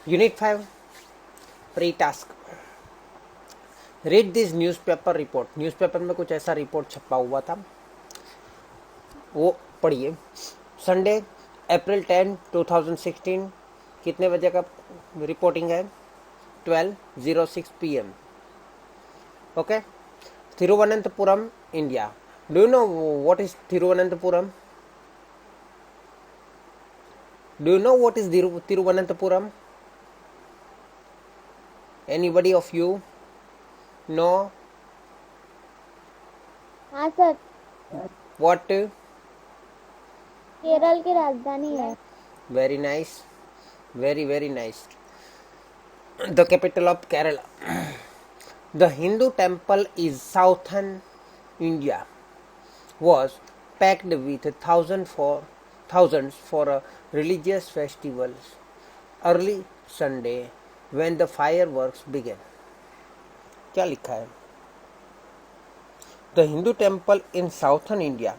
Unit 5 pre-task. Read this newspaper report. Newspaper में कुछ ऐसा रिपोर्ट छपा हुआ था, वो पढ़िए. संडे अप्रैल 10, 2016. कितने बजे का रिपोर्टिंग है? 12:06 PM. Okay. Thiruvananthapuram, India. Do you know what is Thiruvananthapuram? Do you know what is Thiruvananthapuram? Anybody of you know हाँ सर, what? केरल की राजधानी है. Very nice, very nice. The capital of Kerala. The Hindu temple in southern India was packed with thousands for a religious festival early Sunday when the fireworks began. क्या लिखा है? The Hindu temple in southern India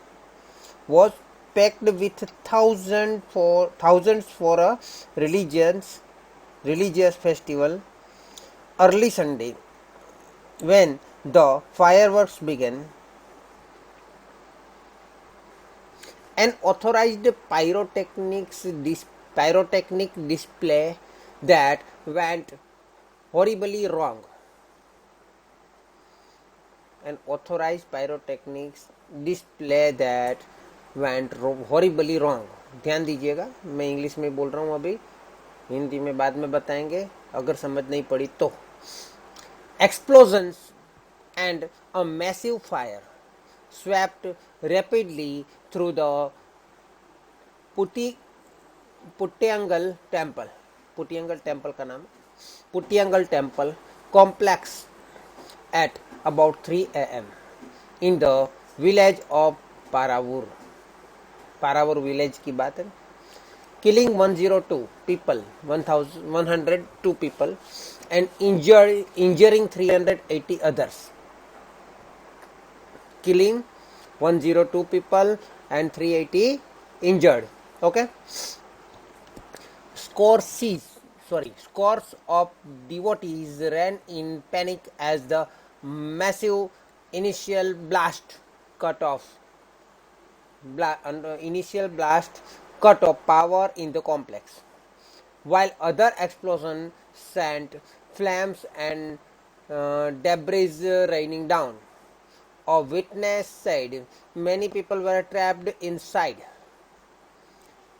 was packed with thousands for a religious festival early Sunday when the fireworks began. An authorized pyrotechnic display that went horribly wrong. An authorized pyrotechnics display that went horribly wrong. ध्यान दीजिएगा, मैं English में बोल रहा हूँ अभी, हिंदी में बाद में बताएंगे अगर समझ नहीं पड़ी तो. Explosions and a massive fire swept rapidly through the Puttiyangal temple. Puttiyangal temple का नाम Puttiyangal temple complex at about 3 AM in the village of Paravur. Paravur village की बात है. Killing 102 people, 102 people and injuring 380 others. Killing 102 people and 380 injured. Okay. Scores of devotees ran in panic as the massive initial blast cut off power in the complex, while other explosions sent flames and debris raining down. A witness said many people were trapped inside.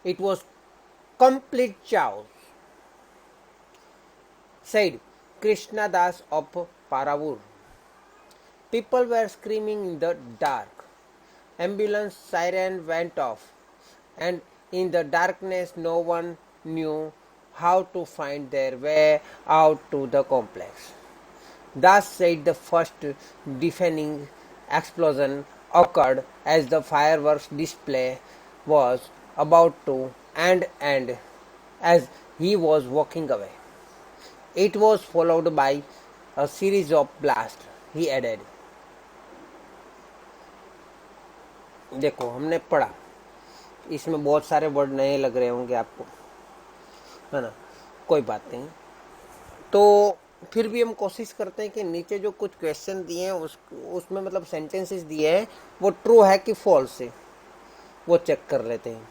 It was complete chaos, said Krishna Das of Paravur. People were screaming in the dark. Ambulance siren went off, and in the darkness no one knew how to find their way out to the complex. Das said the first deafening explosion occurred as the fireworks display was about to end and as he was walking away. It was followed by a series of blasts, he added. देखो, हमने पढ़ा, इसमें बहुत सारे word नए लग रहे होंगे आपको, है ना, कोई बात नहीं. तो फिर भी हम कोशिश करते हैं कि नीचे जो कुछ क्वेश्चन दिए हैं उसमें मतलब सेंटेंसेस दिए हैं वो ट्रू है कि फॉल्स है वो चेक कर लेते हैं,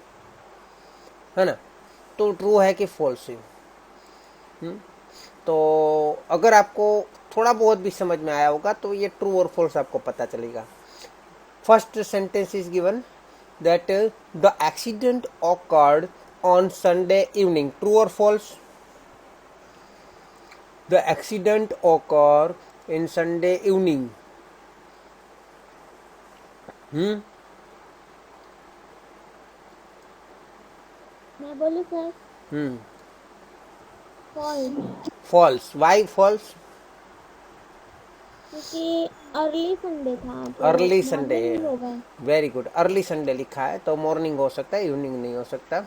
है ना. तो ट्रू है कि फॉल्स है. तो अगर आपको थोड़ा बहुत भी समझ में आया होगा तो ये ट्रू और फॉल्स आपको पता चलेगा. First sentence is given that the accident occurred on Sunday evening. True और false? The accident occurred in Sunday evening. मैं बोलूँ सर? False. Why false? क्योंकि अर्ली संडे था. Early Sunday. Very good. Early Sunday लिखा है तो morning हो सकता है, इवनिंग नहीं हो सकता.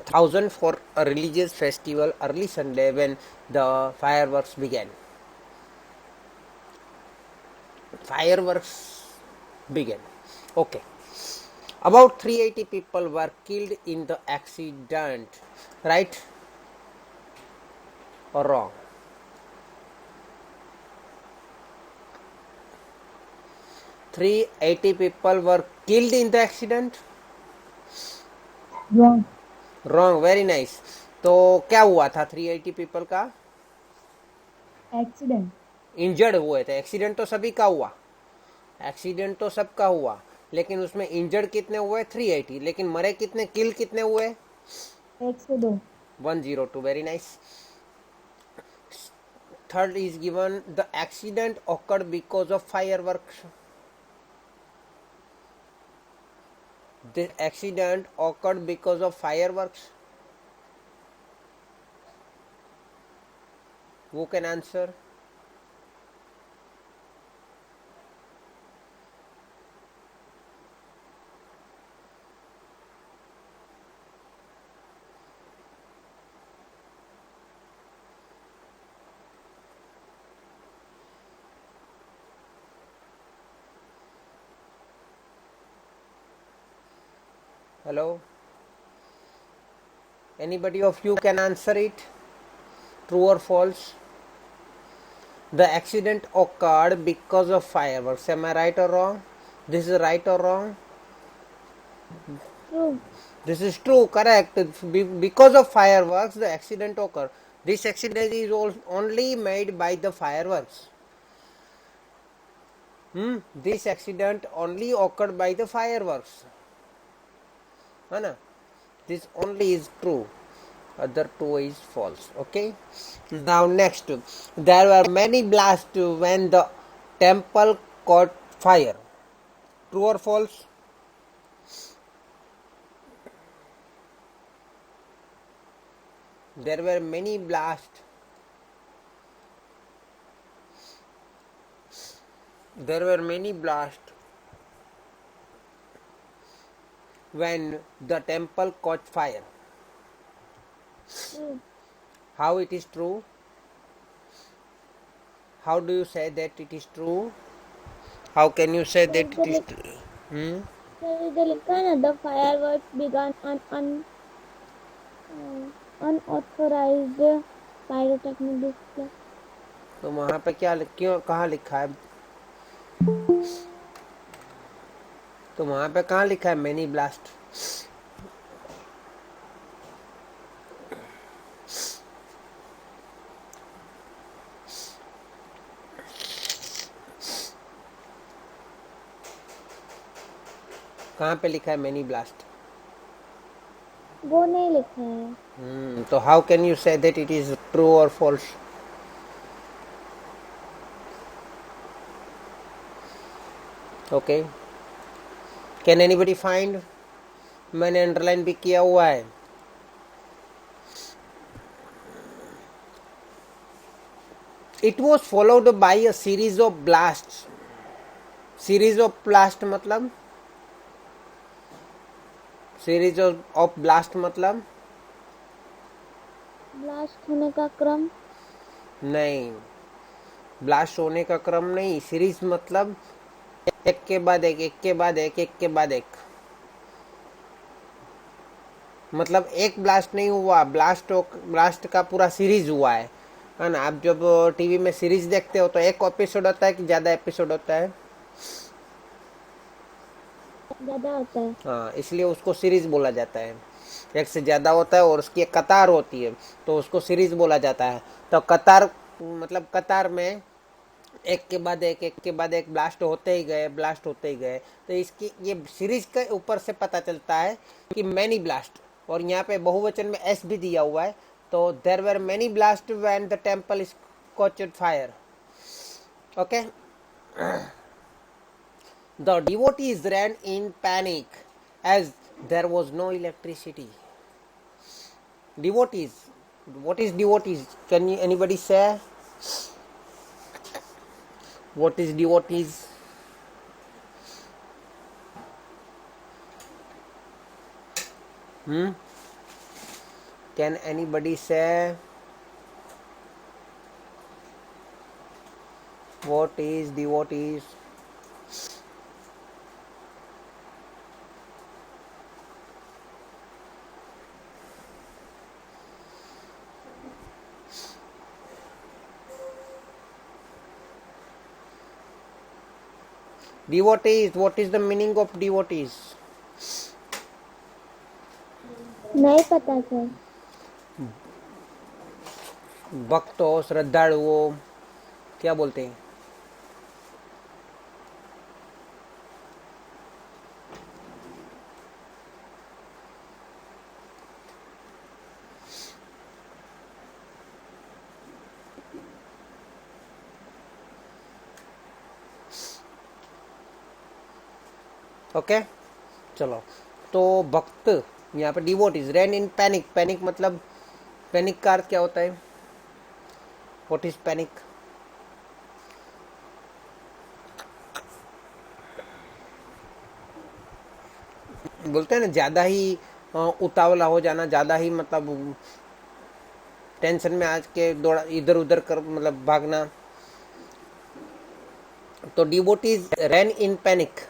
Thousand for a religious festival early Sunday when the fireworks began. Okay. About 380 people were killed in the accident, right? or wrong? Three 80 people were killed in the accident. Wrong. Wrong. Very nice. तो क्या हुआ था 380 people का? Accident. Injured हुए थे. Accident तो सभी का हुआ, एक्सीडेंट तो सबका हुआ, लेकिन उसमें इंजर्ड कितने हुए? 380. लेकिन मरे कितने, किल कितने हुए? 102. 102. Very nice. Third is given, the accident occurred because of fireworks. The accident occurred because of fireworks. Who can answer? Hello? Anybody of you can answer it? True or false? The accident occurred because of fireworks. Am I right or wrong? This is right or wrong? True. This is true, correct. Because of fireworks, the accident occurred. This accident is only made by the fireworks. This accident only occurred by the fireworks. है ना? This only is true. Other two is false. Okay. Now next, there were many blasts when the temple caught fire. True or false? There were many blasts. There were many blasts when the temple caught fire. True. How it is true? How do you say that it is true? How can you say that it is true? Sir, इधर लिखा है ना, the fireworks began on unauthorized pyrotechnic display. तो वहां पे क्या क्यों कहाँ लिखा है? तो वहां पे कहाँ लिखा है मैनी ब्लास्ट? कहाँ पे लिखा है मैनी ब्लास्ट? वो नहीं लिखा है. तो how can you say that it is true और false? Okay, can anybody find? मैंने अंडरलाइन भी किया हुआ है. It was followed by a series of blast. Series of blast मतलब, सीरीज ऑफ ब्लास्ट मतलब ब्लास्ट होने का क्रम. नहीं, ब्लास्ट होने का क्रम नहीं. सीरीज मतलब एक के बाद एक, एक के बाद एक, एक के बाद एक. मतलब एक ब्लास्ट नहीं हुआ, ब्लास्ट का पूरा सीरीज हुआ है ना. आप जब टीवी में सीरीज देखते हो तो एक एपिसोड होता है कि ज्यादा एपिसोड होता है? ज्यादा होता है. हाँ, इसलिए उसको सीरीज बोला जाता है. एक से ज्यादा होता है और उसकी एक कतार होती है तो उसको सीरीज बोला जाता है. तो कतार मतलब कतार में एक के बाद एक, एक के बाद एक ब्लास्ट होते ही गए, ब्लास्ट होते ही गए. तो इसकी ये सीरीज के ऊपर से पता चलता है कि मैनी ब्लास्ट. और यहाँ पे बहुवचन में एस भी दिया हुआ है. तो there were many blast when the temple is caught fire. Okay. The devotees ran in panic as there was no electricity. Devotees. What is devotees? Can anybody say? What is devotees? Can anybody say? What is devotees? Devotees, what is the meaning of devotees? नहीं पता sir. भक्त हो, श्रद्धालु हो, क्या बोलते हैं? Okay चलो, तो भक्त यहाँ पे devotees ran in panic. Panic मतलब, पैनिक का अर्थ क्या होता है? What is panic? बोलते हैं ना, ज्यादा ही उतावला हो जाना, ज्यादा ही मतलब टेंशन में आज के दौड़ा इधर उधर कर मतलब भागना। तो devotees ran in panic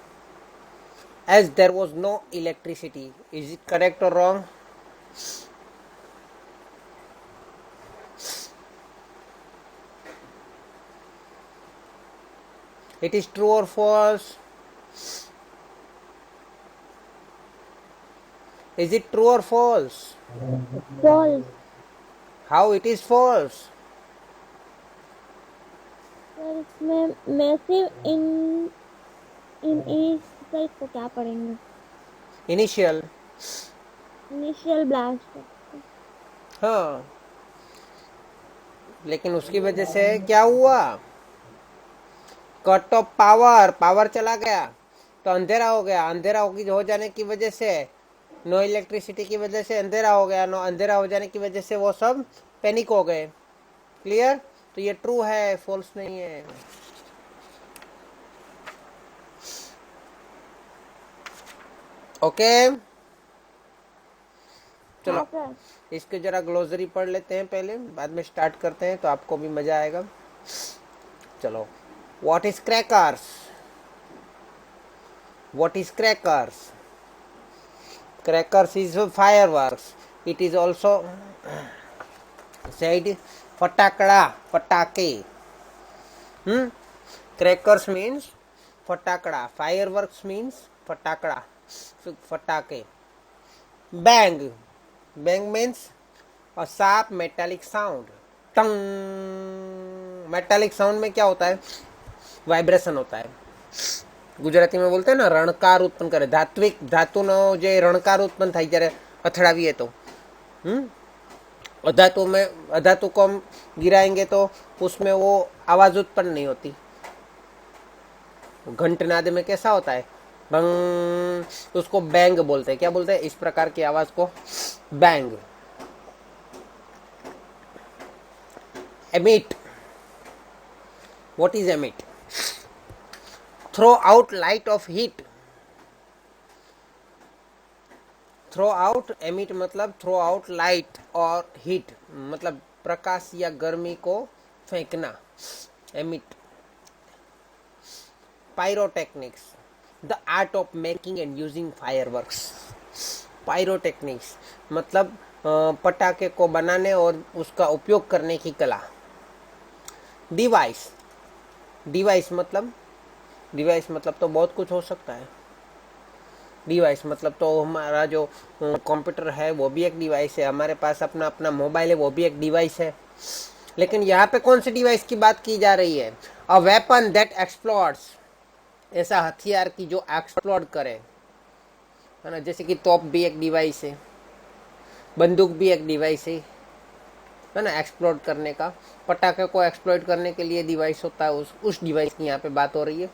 as there was no electricity. Is it correct or wrong? It is true or false? Is it true or false? False। How it is false? Sir इसमें मैसिव इन sir इसको क्या पढ़ेंगे? Initial। Initial blast. हाँ, लेकिन उसकी वजह से क्या हुआ? कट ऑफ पावर, पावर चला गया तो अंधेरा हो गया। अंधेरा हो जाने की वजह से, नो इलेक्ट्रिसिटी की वजह से अंधेरा हो गया। नो अंधेरा हो जाने की वजह से वो सब पैनिक हो गए। क्लियर? तो ये ट्रू है, फॉल्स नहीं है। ओके चलो, हाँ सर। इसके जरा ग्लोसरी पढ़ लेते हैं पहले, बाद में स्टार्ट करते हैं तो आपको भी मजा आएगा। चलो, what is crackers? What is crackers? Crackers is fireworks. It is also said फटाकड़ा, पटाके। क्रैकर्स मीन्स फटाकड़ा, फायरवर्क्स मीन्स फटाकड़ा, फटाके। Bang, bang means a sharp metallic sound। Tongue, metallic sound में क्या होता है? वाइब्रेशन होता है। गुजराती में बोलते हैं ना, रणकार उत्पन्न करे। धात्विक धातुनो जे रणकार उत्पन्न થાય જ્યારે અથડાવીએ तो अधातु में, अधातु को हम गिराएंगे तो उसमें वो आवाज उत्पन्न नहीं होती। घंटनाद में कैसा होता है? बंग, उसको बैंग बोलते हैं। क्या बोलते हैं? इस प्रकार की आवाज को bang. Emit, what is emit? Throw out light of heat. Throw out, emit मतलब थ्रो आउट लाइट और हीट मतलब प्रकाश या गर्मी को फेंकना, emit. Pyrotechnics, the art of making and using fireworks. Pyrotechnics मतलब पटाखे को बनाने और उसका उपयोग करने की कला। डिवाइस, डिवाइस मतलब तो बहुत कुछ हो सकता है। डिवाइस मतलब तो हमारा जो कंप्यूटर है वो भी एक डिवाइस है, हमारे पास अपना अपना मोबाइल है वो भी एक डिवाइस है। लेकिन यहाँ पे कौन सी डिवाइस की बात की जा रही है? अ वेपन दैट एक्सप्लोड्स, ऐसा हथियार की जो एक्सप्लोड करे, है ना। जैसे कि तोप भी एक डिवाइस है, बंदूक भी एक डिवाइस है ना, एक्सप्लोड करने का। पटाखे को एक्सप्लोड करने के लिए डिवाइस होता है, उस डिवाइस की यहाँ पे बात हो रही है।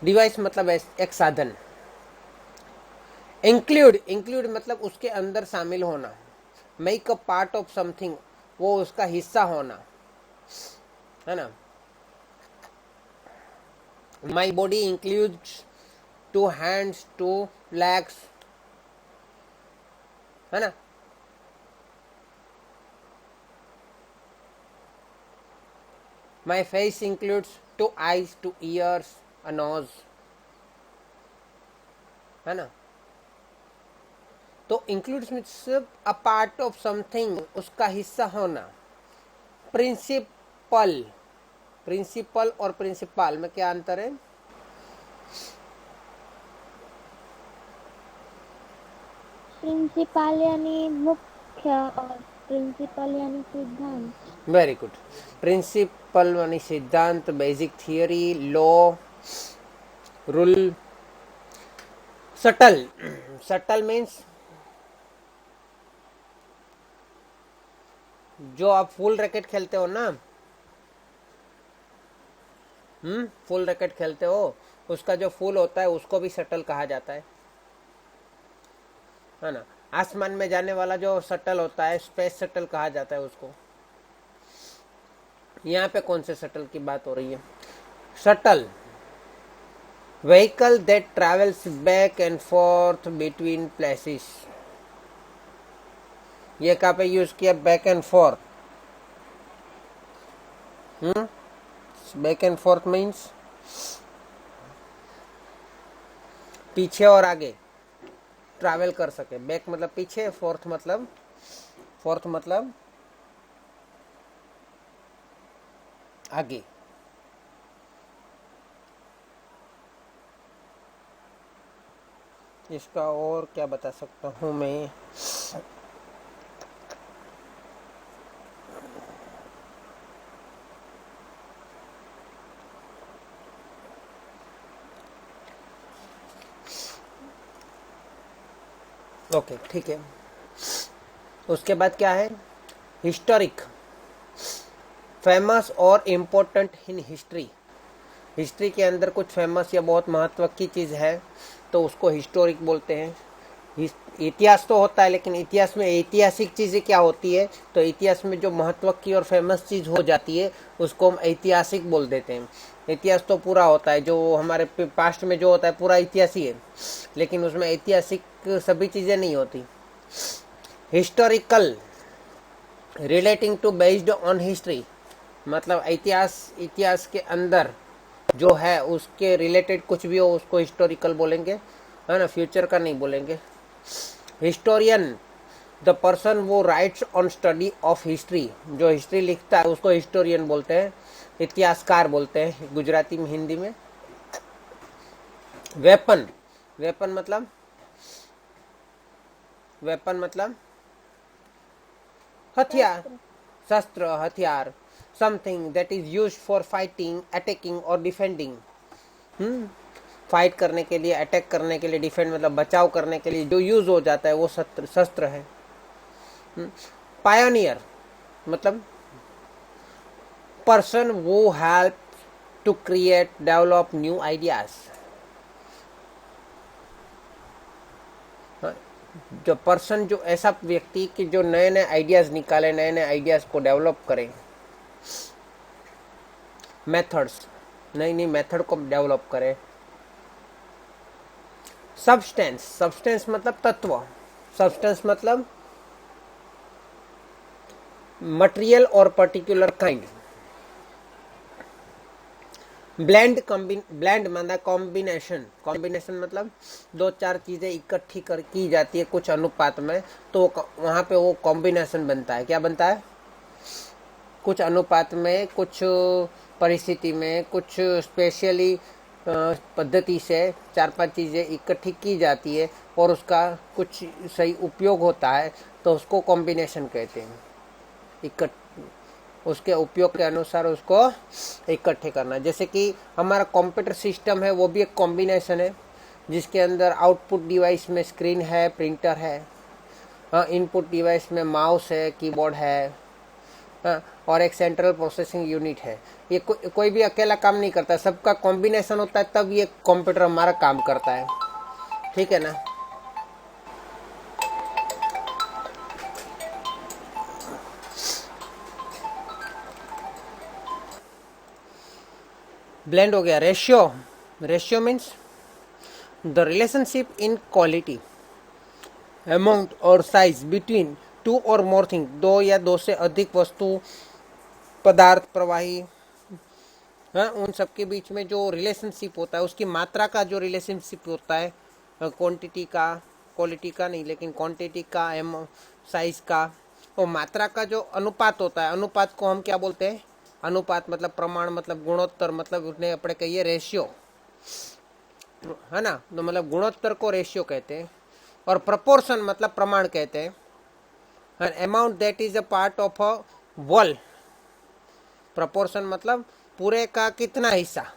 डिवाइस मतलब एक साधन। इंक्लूड, इंक्लूड मतलब उसके अंदर शामिल होना। Make a part of something, वो उसका हिस्सा होना, है ना। My body includes 2 hands, 2 legs, है ना। My face includes 2 eyes, 2 ears, a nose, है ना। तो includes means a part of something, उसका हिस्सा होना। प्रिंसिपल, प्रिंसिपल और प्रिंसिपल में क्या अंतर है? प्रिंसिपल यानी मुख्य और प्रिंसिपल यानी सिद्धांत। Very good. प्रिंसिपल यानी सिद्धांत, basic theory, law, rule. Subtle, subtle means जो आप फुल रैकेट खेलते हो ना, फुल रैकेट खेलते हो, उसका जो फुल होता है उसको भी शटल कहा जाता है ना। आसमान में जाने वाला जो शटल होता है, स्पेस शटल कहा जाता है उसको। यहाँ पे कौन से शटल की बात हो रही है? Shuttle, vehicle that travels back and fourth between places. ये कहाँ पे यूज किया? Back and fourth. Back and fourth means पीछे और आगे ट्रैवल कर सके। बैक मतलब पीछे, फोर्थ मतलब आगे। इसका और क्या बता सकता हूँ मैं? ओके, ठीक है। उसके बाद क्या है? हिस्टोरिक, फेमस और इम्पोर्टेंट इन हिस्ट्री। हिस्ट्री के अंदर कुछ फेमस या बहुत महत्व की चीज़ है तो उसको हिस्टोरिक बोलते हैं। इतिहास तो होता है, लेकिन इतिहास में ऐतिहासिक चीज़ें क्या होती है, तो इतिहास में जो महत्व की और फेमस चीज़ हो जाती है उसको हम ऐतिहासिक बोल देते हैं। इतिहास तो पूरा होता है, जो हमारे पास्ट में जो होता है पूरा इतिहास ही है, लेकिन उसमें ऐतिहासिक सभी चीज़ें नहीं होती। Historical, relating to, based on history, मतलब इतिहास के अंदर जो है उसके रिलेटेड कुछ भी हो उसको हिस्टोरिकल बोलेंगे, है ना, फ्यूचर का नहीं बोलेंगे। हिस्टोरियन, द पर्सन वो rights on study of history, जो हिस्ट्री लिखता है उसको हिस्टोरियन बोलते हैं, इतिहासकार बोलते हैं गुजराती में, हिंदी में। वेपन, वेपन मतलब हथियार, शस्त्र, हथियार। Something that is used for fighting, attacking और डिफेंडिंग। फाइट करने के लिए, अटैक करने के लिए, डिफेंड मतलब बचाव करने के लिए जो यूज हो जाता है वो शस्त्र है। पायोनियर मतलब person who help to create, develop new ideas. जो पर्सन, जो ऐसा व्यक्ति कि जो नए नए आइडियाज निकाले, नए नए आइडियाज को डेवलप करे। मेथड्स, नई नई मेथड को डेवलप करे। सब्सटेंस, सब्सटेंस मतलब तत्व, सब्सटेंस मतलब मटेरियल और पर्टिकुलर काइंड। ब्लेंड मतलब कॉम्बिनेशन, कॉम्बिनेशन मतलब दो चार चीजें इकट्ठी की जाती है कुछ अनुपात में, तो वहां पे वो कॉम्बिनेशन बनता है। क्या बनता है? कुछ अनुपात में, कुछ परिस्थिति में, कुछ स्पेशली पद्धति से चार पांच चीजें इकट्ठी की जाती है और उसका कुछ सही उपयोग होता है तो उसको कॉम्बिनेशन कहते हैं। उसके उपयोग के अनुसार उसको इकट्ठे करना। जैसे कि हमारा कंप्यूटर सिस्टम है, वो भी एक कॉम्बिनेशन है जिसके अंदर आउटपुट डिवाइस में स्क्रीन है, प्रिंटर है, इनपुट डिवाइस में माउस है, कीबोर्ड है, और एक सेंट्रल प्रोसेसिंग यूनिट है। ये कोई भी अकेला काम नहीं करता, सबका कॉम्बिनेशन होता है तब ये कंप्यूटर हमारा काम करता है। ठीक है ना? ब्लेंड हो गया। Ratio, ratio means the relationship in quality, amount और साइज बिटवीन टू और मोर थिंग, दो या दो से अधिक वस्तु, पदार्थ, प्रवाही, उन सब के बीच में जो रिलेशनशिप होता है, उसकी मात्रा का जो रिलेशनशिप होता है, क्वांटिटी का, क्वालिटी का नहीं लेकिन क्वांटिटी का, साइज का, और मात्रा का जो अनुपात होता है, अनुपात को हम क्या बोलते हैं? अनुपात मतलब प्रमाण मतलब गुणोत्तर मतलब उसने अपने कहिए रेशियो, है ना, तो मतलब गुणोत्तर को रेशियो कहते हैं, और प्रपोर्शन मतलब प्रमाण कहते हैं। An amount that is a part of a wall, proportion मतलब पूरे का कितना हिस्सा,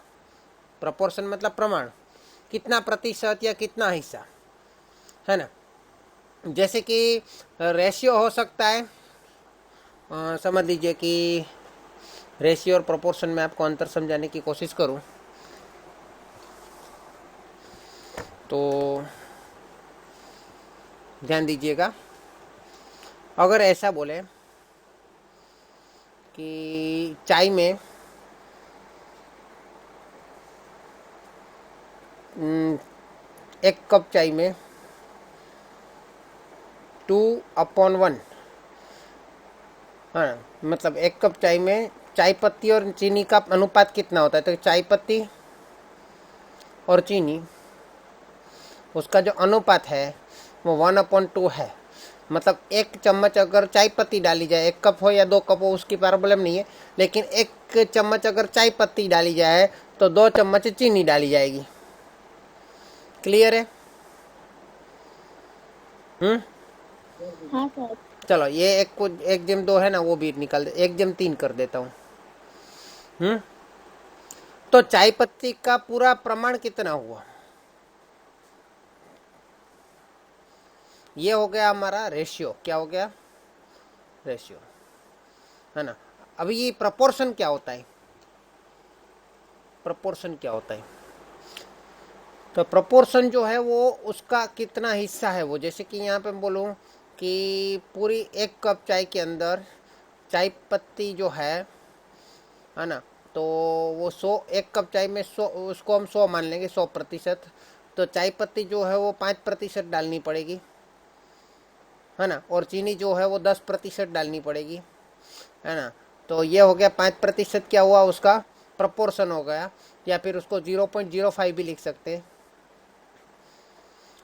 प्रपोर्शन मतलब प्रमाण, कितना प्रतिशत या कितना हिस्सा, है ना। जैसे कि रेशियो हो सकता है, समझ लीजिए कि रेशियो और प्रोपोर्शन में आपको अंतर समझाने की कोशिश करूं तो ध्यान दीजिएगा। अगर ऐसा बोले कि चाय में 1 कप चाय में 2/1, हाँ, मतलब 1 कप चाय में चाय पत्ती और चीनी का अनुपात कितना होता है, तो चाय पत्ती और चीनी उसका जो अनुपात है वो 1/2 है। मतलब 1 चम्मच अगर चाय पत्ती डाली जाए, 1 कप हो या 2 कप हो उसकी प्रॉब्लम नहीं है, लेकिन 1 चम्मच अगर चाय पत्ती डाली जाए तो 2 चम्मच चीनी डाली जाएगी। क्लियर है? हाँ सर। चलो ये 1/2 है ना, वो भी निकाल दे, 1/3 कर देता हूँ। तो चाय पत्ती का पूरा प्रमाण कितना हुआ, ये हो गया हमारा रेशियो। क्या हो गया? रेशियो, है ना। अभी ये प्रपोर्शन क्या होता है? प्रपोर्शन क्या होता है? तो प्रपोर्शन जो है वो उसका कितना हिस्सा है वो, जैसे कि यहाँ पे बोलूँ कि पूरी 1 कप चाय के अंदर चाय पत्ती जो है ना, तो वो 1 कप चाय में 100, उसको हम 100 मान लेंगे, 100%। तो चाय पत्ती जो है वो 5% डालनी पड़ेगी, है ना, और चीनी जो है वो 10% डालनी पड़ेगी, है ना। तो ये हो गया 5%, क्या हुआ उसका प्रपोर्शन हो गया, या फिर उसको 0.05 भी लिख सकते हैं,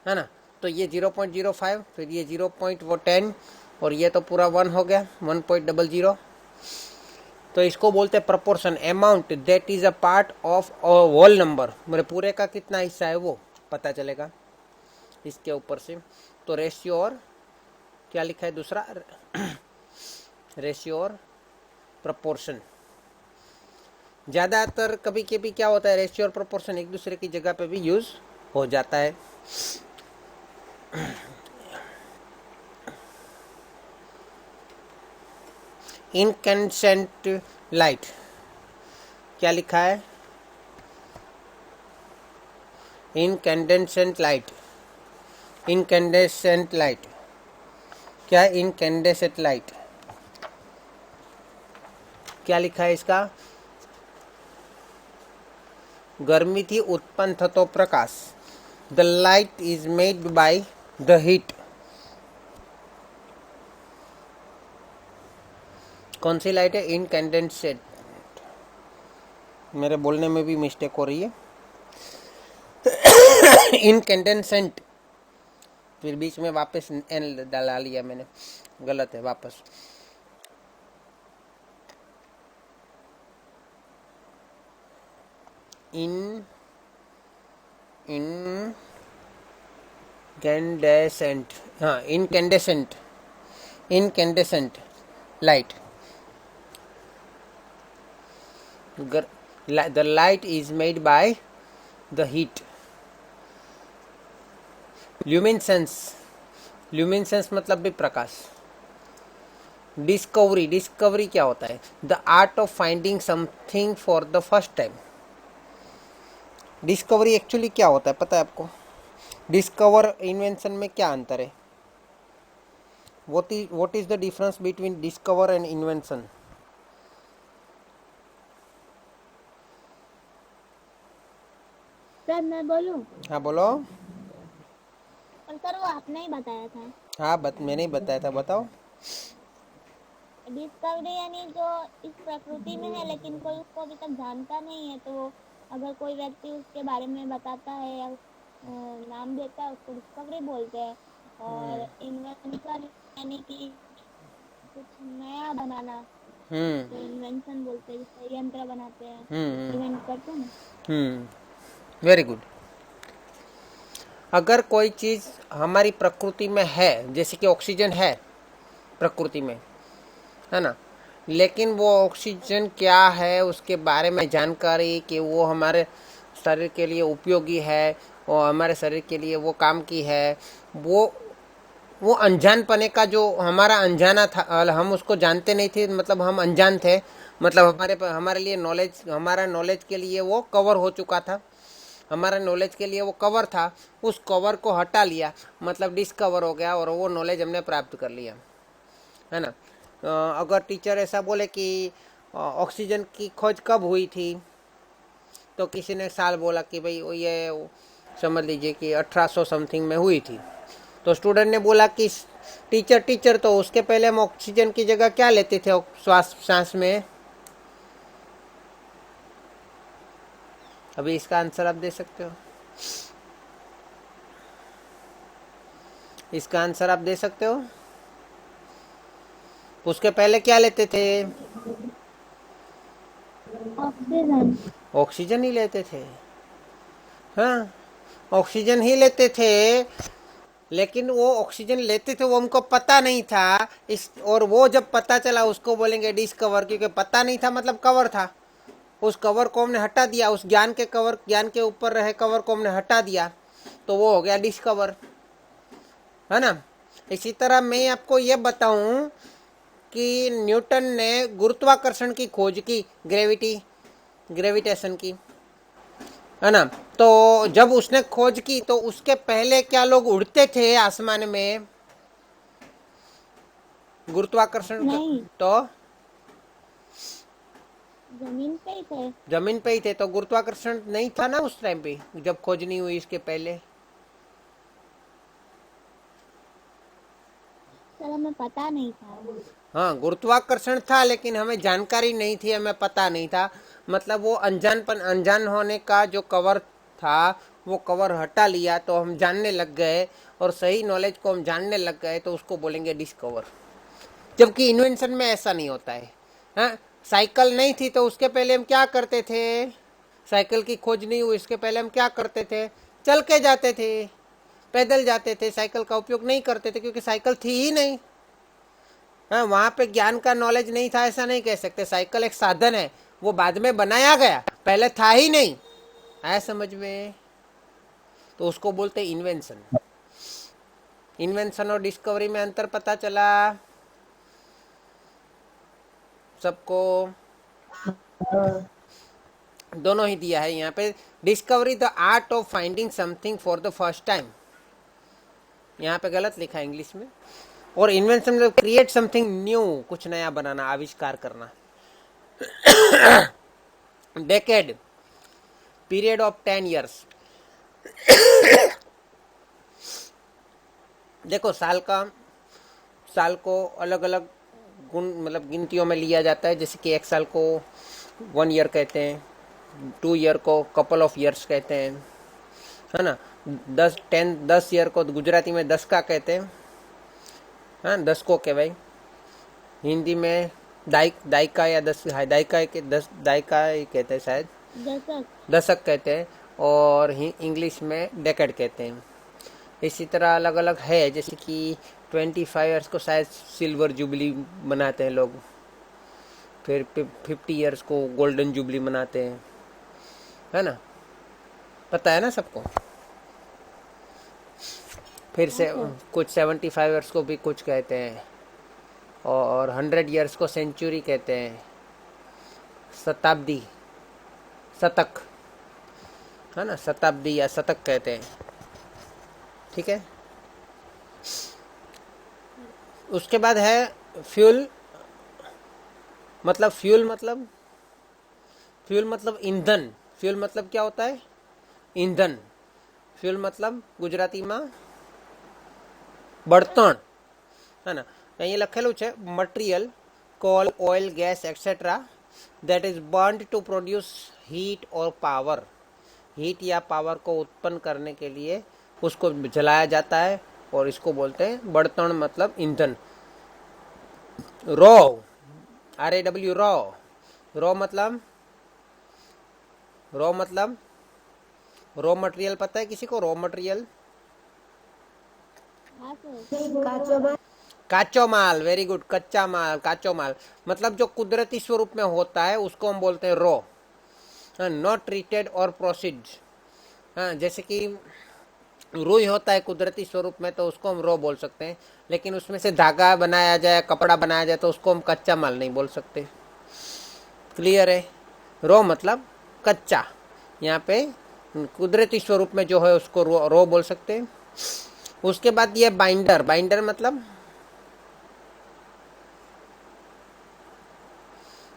है ना। तो ये 0.05, फिर ये 0.10, और ये तो पूरा 1 हो गया, 1.00। तो इसको बोलते हैं proportion, amount that is a part of whole number, मेरे पूरे का कितना हिस्सा है वो पता चलेगा इसके ऊपर से। तो रेशियो और क्या लिखा है दूसरा, रेशियो और प्रपोर्शन। ज़्यादातर कभी कभी क्या होता है, रेशियो और प्रपोर्शन एक दूसरे की जगह पे भी यूज हो जाता है। इनकैंडेसेंट लाइट, क्या लिखा है? इनकैंडेसेंट लाइट, इनकैंडेसेंट लाइट, क्या है इनकैंडेसेंट लाइट? क्या लिखा है इसका? गर्मी थी उत्पन्न थतो प्रकाश, the light is made by the heat. कौन सी लाइट है? इनकैंडेसेंट। मेरे बोलने में भी मिस्टेक हो रही है। इनकैंडेसेंट, फिर बीच में वापस एन डाला लिया मैंने, गलत है, वापस। इनकैंडेसेंट, हाँ incandescent, incandescent light, the light is made by the heat. Luminescence, luminescence मतलब भी प्रकाश। डिस्कवरी, डिस्कवरी क्या होता है? The art of finding something for the first time. Discovery actually क्या होता है पता है आपको? डिस्कवर इन्वेंशन में क्या अंतर है? what is the difference between discover and invention? Sir मैं बोलूं? हाँ बोलो। और सर वो आपने ही बताया था। हाँ मैंने ही बताया था, बताओ। डिस्कवरी यानी जो इस प्रकृति में है लेकिन कोई उसको अभी तक जानता नहीं है, तो अगर कोई व्यक्ति उसके बारे में बताता है या नाम देता है उसको डिस्कवरी बोलते हैं। और इन्वेंशन यानी कि कुछ नया बनाना, तो इन्वेंशन बोलते हैं, जैसे यंत्र बनाते हैं, हम्म इन्वेंट करते हैं ना। Very good. अगर कोई चीज हमारी प्रकृति में है, जैसे कि ऑक्सीजन है प्रकृति में, है ना, लेकिन वो ऑक्सीजन क्या है उसके बारे में जानकारी कि वो हमारे शरीर के लिए उपयोगी है और हमारे शरीर के लिए वो काम की है, वो अनजानपने का जो हमारा अनजाना था, हम उसको जानते नहीं थे, मतलब हम अनजान थे, मतलब हमारे लिए नॉलेज, हमारा नॉलेज के लिए वो कवर हो चुका था, हमारा नॉलेज के लिए वो कवर था, उस कवर को हटा लिया, मतलब डिस्कवर हो गया और वो नॉलेज हमने प्राप्त कर लिया, है ना। अगर टीचर ऐसा बोले कि ऑक्सीजन की खोज कब हुई थी, तो किसी ने साल बोला कि भाई ये समझ लीजिए कि 1800 समथिंग में हुई थी, तो स्टूडेंट ने बोला कि टीचर तो उसके पहले हम ऑक्सीजन की जगह क्या लेते थे सांस में। अभी इसका आंसर आप दे सकते हो, इसका आंसर आप दे सकते हो। उसके पहले क्या लेते थे? ऑक्सीजन। ऑक्सीजन ही लेते थे। हाँ, ऑक्सीजन ही लेते थे, लेकिन वो ऑक्सीजन लेते थे वो हमको पता नहीं था। इस और वो जब पता चला उसको बोलेंगे डिस्कवर, क्योंकि पता नहीं था मतलब कवर था, उस कवर को हमने हटा दिया, उस ज्ञान के ऊपर रहे कवर को हमने हटा दिया, तो वो हो गया डिस्कवर, है ना। इसी तरह मैं आपको ये बताऊं कि न्यूटन ने गुरुत्वाकर्षण की खोज की, ग्रेविटेशन की, है ना। तो जब उसने खोज की तो उसके पहले क्या लोग उड़ते थे आसमान में? गुरुत्वाकर्षण नहीं, तो जमीन पे ही थे। जमीन पे ही थे, तो गुरुत्वाकर्षण नहीं था ना उस टाइम पे जब खोज नहीं हुई इसके पहले। सर हमें पता नहीं था। हाँ, गुरुत्वाकर्षण था लेकिन हमें जानकारी नहीं थी, हमें पता नहीं था, मतलब वो अनजान होने का जो कवर था वो कवर हटा लिया तो हम जानने लग गए, और सही नॉलेज को हम जानने लग गए तो उसको बोलेंगे डिस्कवर। जबकि इन्वेंशन में ऐसा नहीं होता है। हाँ, साइकिल नहीं थी तो उसके पहले हम क्या करते थे? साइकिल की खोज नहीं हुई इसके पहले हम क्या करते थे? चल के जाते थे, पैदल जाते थे, साइकिल का उपयोग नहीं करते थे क्योंकि साइकिल थी ही नहीं। हाँ, वहाँ पे ज्ञान का नॉलेज नहीं था ऐसा नहीं कह सकते। साइकिल एक साधन है, वो बाद में बनाया गया, पहले था ही नहीं। आया समझ में? तो उसको बोलते इन्वेंशन। इन्वेंशन और डिस्कवरी में अंतर पता चला सबको? दोनों ही दिया है यहाँ पे। Discovery the art of finding something for the first time, यहाँ पे गलत लिखा है इंग्लिश में। और इन्वेंशन मतलब क्रिएट समथिंग न्यू, कुछ नया बनाना, आविष्कार करना। Decade, period of 10 years। देखो साल को अलग अलग गुण मतलब गिनतियों में लिया जाता है, जैसे कि एक साल को 1 year कहते हैं, 2 year को कपल ऑफ ईयर्स कहते हैं, है ना। 10 year को गुजराती में 10 का कहते हैं, हाँ 10 को के भाई। हिंदी में दायका या 10 दायका के 10 दायका ही कहते हैं शायद, दशक। दशक कहते हैं। और इंग्लिश में डेकेड कहते हैं। इसी तरह अलग अलग है, जैसे कि 25 years को शायद सिल्वर जुबली मनाते हैं लोग, फिर 50 years को गोल्डन जुबली मनाते हैं, है ना, पता है ना सबको। फिर से कुछ 75 years को भी कुछ कहते हैं, और 100 years को सेंचुरी कहते हैं, शताब्दी, शतक, है ना, शताब्दी या शतक कहते हैं, ठीक है। उसके बाद है फ्यूल, मतलब ईंधन। फ्यूल मतलब क्या होता है? ईंधन। फ्यूल मतलब गुजराती में बर्तन, है ना। અહીં લખેલું છે material, call, oil, gas etcetera that is burned to produce heat or power। Heat या पावर को उत्पन्न करने के लिए उसको जलाया जाता है, और इसको बोलते हैं बर्तन, मतलब ईंधन। Raw RAW, raw. रॉ मतलब रॉ मटेरियल पता है किसी को? रॉ मटेरियल हाँ सर। काचो माल। काचो माल, वेरी गुड। कच्चा माल, काचो माल मतलब जो कुदरती स्वरूप में होता है उसको हम बोलते हैं रॉ। नॉट ट्रीटेड और प्रोसीड। हाँ, जैसे कि रुई होता है कुदरती स्वरूप में तो उसको हम रॉ बोल सकते हैं, लेकिन उसमें से धागा बनाया जाए, कपड़ा बनाया जाए तो उसको हम कच्चा माल नहीं बोल सकते। क्लियर है? रॉ मतलब कच्चा। यहाँ पे कुदरती स्वरूप में जो है उसको रॉ बोल सकते हैं। उसके बाद ये बाइंडर। बाइंडर मतलब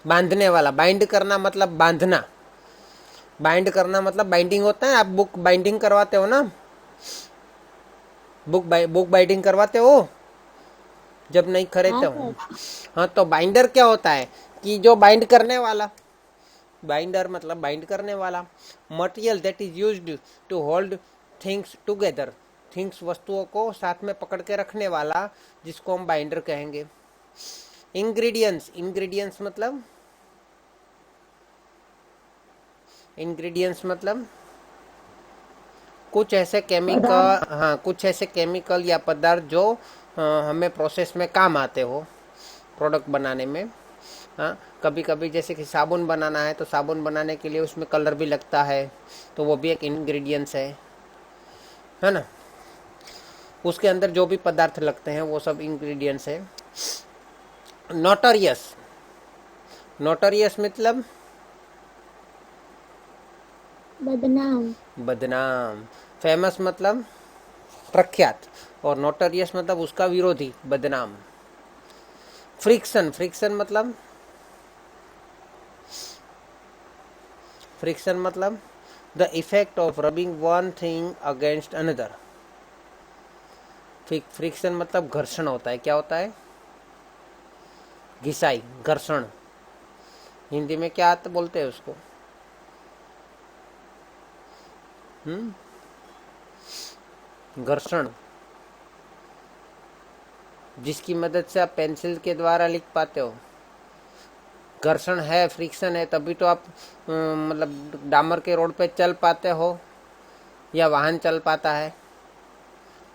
बांधने वाला। बाइंड करना मतलब बांधना। बाइंड करना मतलब बाइंडिंग होता है। आप बुक बाइंडिंग करवाते हो ना, बुक बाइंडिंग करवाते हो जब नहीं खरीदते हाँ हो। सर। हाँ, तो बाइंडर क्या होता है कि जो बाइंड करने वाला। बाइंडर मतलब बाइंड करने वाला। Material that is used to hold things together. Things वस्तुओं को साथ में पकड़ के रखने वाला, जिसको हम बाइंडर कहेंगे। इंग्रेडिएंट्स। इंग्रेडिएंट्स मतलब इंग्रेडिएंट्स मतलब कुछ ऐसे केमिकल, हाँ, कुछ ऐसे केमिकल या पदार्थ जो हमें प्रोसेस में काम आते हो, प्रोडक्ट बनाने में। हाँ, कभी कभी जैसे कि साबुन बनाना है तो साबुन बनाने के लिए उसमें कलर भी लगता है, तो वो भी एक इंग्रेडिएंट्स है ना। उसके अंदर जो भी पदार्थ लगते हैं वो सब इंग्रेडिएंट्स है। नोटोरियस। नोटोरियस मतलब बदनाम। बदनाम। फेमस मतलब प्रख्यात, और नोटोरियस मतलब उसका विरोधी, बदनाम। फ्रिक्शन। फ्रिक्शन मतलब the effect of rubbing one thing against another. Friction मतलब घर्षण होता है। क्या होता है? घिसाई, घर्षण। हिंदी में क्या आता बोलते हैं उसको? घर्षण। जिसकी मदद से आप पेंसिल के द्वारा लिख पाते हो। घर्षण है, फ्रिक्शन है, तभी तो आप मतलब डामर के रोड पे चल पाते हो या वाहन चल पाता है।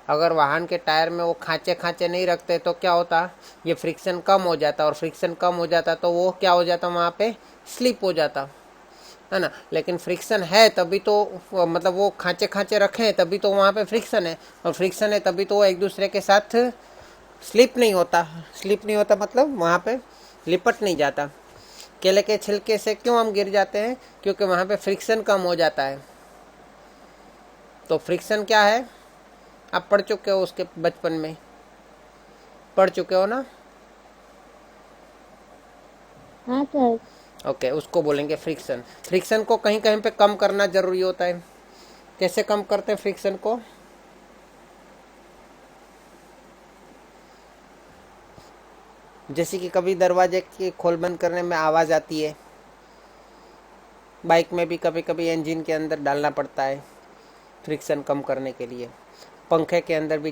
अगर वाहन के टायर में वो खांचे खांचे नहीं रखते तो क्या होता? ये फ्रिक्शन कम हो जाता, और फ्रिक्शन कम हो जाता तो वो क्या हो जाता? वहाँ पे स्लिप हो जाता, है ना। लेकिन फ्रिक्शन है तभी तो मतलब वो खांचे खांचे रखे हैं तभी तो वहाँ पे फ्रिक्शन है, और फ्रिक्शन है तभी तो वो एक दूसरे के साथ स्लिप नहीं होता। स्लिप नहीं होता मतलब वहाँ पे लिपट नहीं जाता। केले के छिलके से क्यों हम गिर जाते हैं? क्योंकि वहाँ पे फ्रिक्शन कम हो जाता है। तो फ्रिक्शन क्या है? आप पढ़ चुके हो उसके बचपन में, पढ़ चुके हो ना? हाँ सर। ओके, उसको बोलेंगे फ्रिक्शन। फ्रिक्शन को कहीं कहीं पे कम करना जरूरी होता है। कैसे कम करते हैं फ्रिक्शन को? जैसे कि कभी दरवाजे के खोल बंद करने में आवाज़ आती है, बाइक में भी कभी कभी इंजन के अंदर डालना पड़ता है फ्रिक्शन कम करने के लिए। पंखे के अंदर भी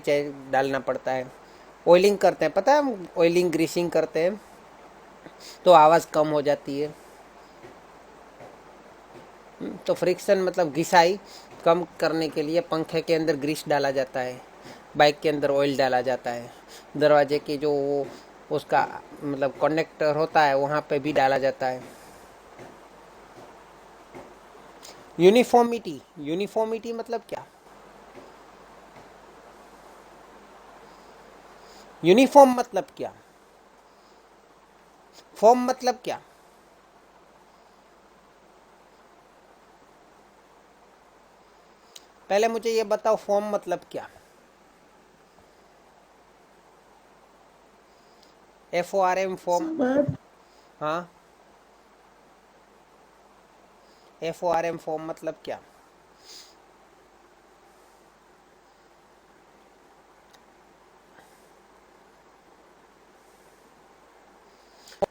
डालना पड़ता है। ऑयलिंग करते हैं, पता है, हम ऑयलिंग ग्रीसिंग करते हैं तो आवाज़ कम हो जाती है। तो फ्रिक्शन मतलब घिसाई कम करने के लिए पंखे के अंदर ग्रीस डाला जाता है, बाइक के अंदर ऑयल डाला जाता है, दरवाजे की जो वो उसका मतलब कनेक्टर होता है वहाँ पे भी डाला जाता है। यूनिफॉर्मिटी। यूनिफॉर्मिटी मतलब क्या? यूनिफॉर्म मतलब क्या? फॉर्म मतलब क्या? पहले मुझे ये बताओ, फॉर्म मतलब क्या? FORM form. हाँ, FORM फॉर्म मतलब क्या?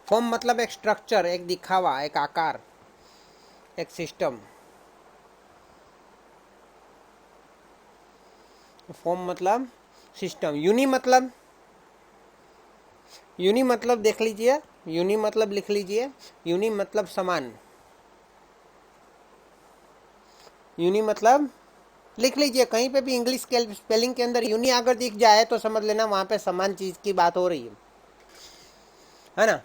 फॉर्म मतलब एक स्ट्रक्चर, एक दिखावा, एक आकार, एक सिस्टम। फॉर्म मतलब सिस्टम। यूनि मतलब यूनि मतलब देख लीजिए, यूनि मतलब लिख लीजिए, यूनि मतलब समान, यूनि मतलब लिख लीजिए, कहीं पे भी इंग्लिश के स्पेलिंग के अंदर यूनि अगर दिख जाए तो समझ लेना वहां पे समान चीज की बात हो रही है ना।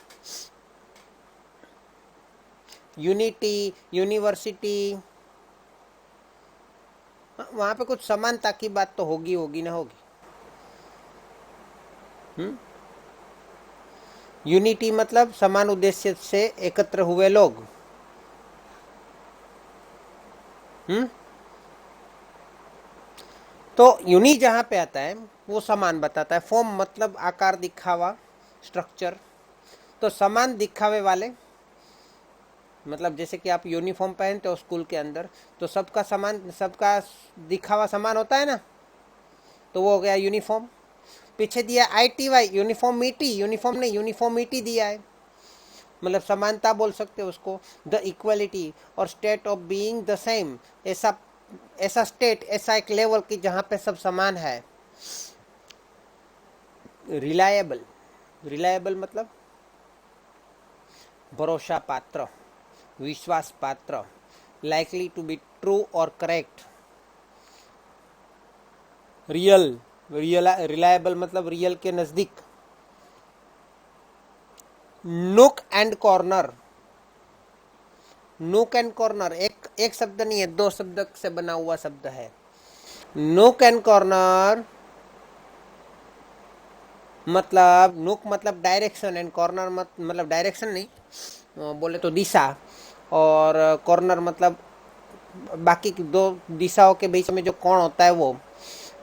यूनिटी, यूनिवर्सिटी, वहां पे कुछ समानता की बात तो होगी होगी ना होगी। यूनिटी मतलब समान उद्देश्य से एकत्र हुए लोग। तो यूनि जहां पे आता है वो समान बताता है। फॉर्म मतलब आकार, दिखावा, स्ट्रक्चर। तो समान दिखावे वाले मतलब जैसे कि आप यूनिफॉर्म पहनते हो स्कूल के अंदर, तो सबका समान, सबका दिखावा समान होता है ना, तो वो हो गया यूनिफॉर्म। पीछे दिया ITY, यूनिफॉर्मिटी, यूनिफॉर्म नहीं, यूनिफॉर्मिटी दिया है, मतलब समानता बोल सकते हो उसको। द इक्वलिटी और state of being the same, ऐसा ऐसा स्टेट, ऐसा एक लेवल की जहां पे सब समान है। रिलायबल, रिलायबल मतलब भरोसा पात्र, विश्वास पात्र, लाइकली टू बी ट्रू और करेक्ट। रियल, रिलायबल मतलब रियल के नजदीक। Nook and corner, nook and corner एक शब्द नहीं है, दो शब्द से बना हुआ शब्द है। नूक एंड कॉर्नर मतलब, नूक मतलब डायरेक्शन एंड कॉर्नर मतलब डायरेक्शन नहीं, बोले तो दिशा, और कॉर्नर मतलब बाकी की दो दिशाओं के बीच में जो कोण होता है वो।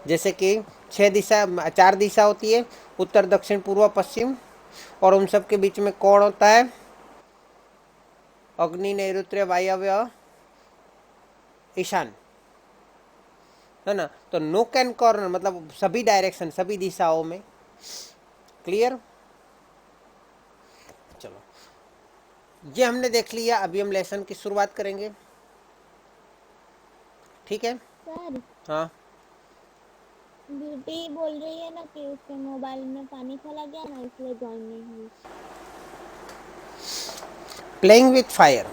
जैसे कि 4 दिशा होती है, उत्तर, दक्षिण, पूर्व, पश्चिम, और उन सब के बीच में कोण होता है अग्नि, नैऋत्य, वायव्य, ईशान, है ना। तो नूक एंड कॉर्नर मतलब सभी डायरेक्शन, सभी दिशाओं में। क्लियर? चलो, ये हमने देख लिया। अभी हम लेसन की शुरुआत करेंगे, ठीक है? सर, हाँ, ब्यूटी बोल रही है ना कि उसके मोबाइल में पानी चला गया ना, इसलिए ज्वाइन नहीं हुई। Playing with fire,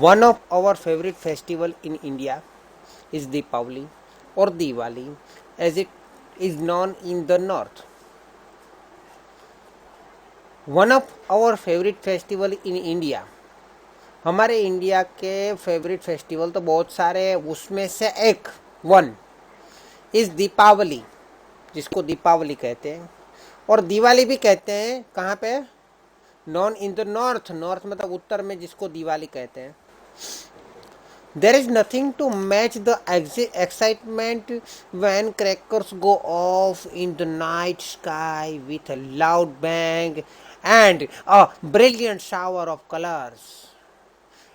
one of our favorite festival in India is Deepavali or Diwali as it is known in the north. One of our favorite festival in India, हमारे इंडिया के फेवरेट फेस्टिवल तो बहुत सारे हैं, उसमें से एक one is Deepawali, जिसको दीपावली कहते हैं, और दिवाली भी कहते हैं। कहाँ पे? Non in the north, north मतलब उत्तर में, जिसको दिवाली कहते हैं। There is nothing to match the excitement when crackers go off in the night sky with a loud bang and a brilliant shower of colors.